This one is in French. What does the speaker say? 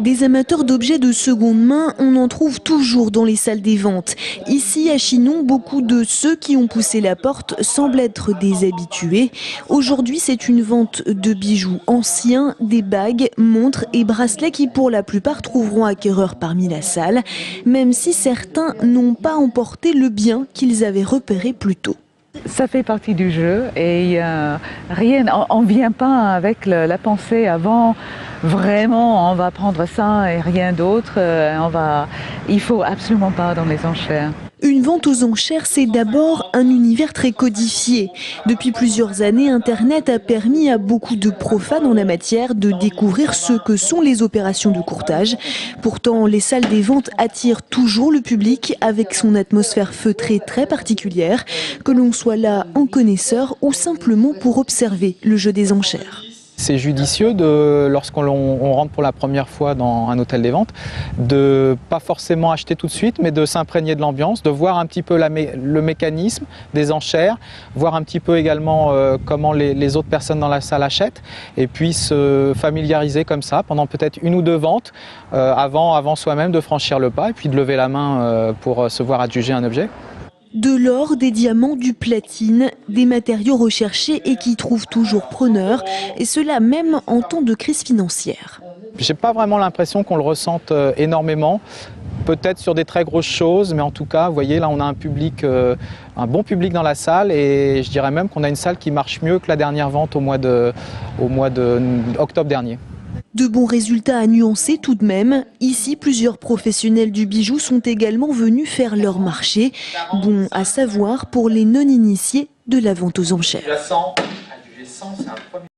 Des amateurs d'objets de seconde main, on en trouve toujours dans les salles des ventes. Ici, à Chinon, beaucoup de ceux qui ont poussé la porte semblent être des habitués. Aujourd'hui, c'est une vente de bijoux anciens, des bagues, montres et bracelets qui, pour la plupart, trouveront acquéreurs parmi la salle, même si certains n'ont pas emporté le bien qu'ils avaient repéré plus tôt. Ça fait partie du jeu et rien, on ne vient pas avec la pensée avant, vraiment on va prendre ça et rien d'autre, il faut absolument pas dans les enchères. Une vente aux enchères, c'est d'abord un univers très codifié. Depuis plusieurs années, Internet a permis à beaucoup de profanes en la matière de découvrir ce que sont les opérations de courtage. Pourtant, les salles des ventes attirent toujours le public avec son atmosphère feutrée très particulière, que l'on soit là en connaisseur ou simplement pour observer le jeu des enchères. C'est judicieux, lorsqu'on rentre pour la première fois dans un hôtel des ventes, de pas forcément acheter tout de suite, mais de s'imprégner de l'ambiance, de voir un petit peu le mécanisme des enchères, voir un petit peu également comment les autres personnes dans la salle achètent, et puis se familiariser comme ça pendant peut-être une ou deux ventes, avant soi-même de franchir le pas, et puis de lever la main pour se voir adjuger un objet. De l'or, des diamants, du platine, des matériaux recherchés et qui trouvent toujours preneur, et cela même en temps de crise financière. J'ai pas vraiment l'impression qu'on le ressente énormément, peut-être sur des très grosses choses, mais en tout cas, vous voyez, là on a un bon public dans la salle, et je dirais même qu'on a une salle qui marche mieux que la dernière vente au mois de octobre dernier. De bons résultats à nuancer tout de même. Ici, plusieurs professionnels du bijou sont également venus faire leur marché. Bon à savoir pour les non-initiés de la vente aux enchères.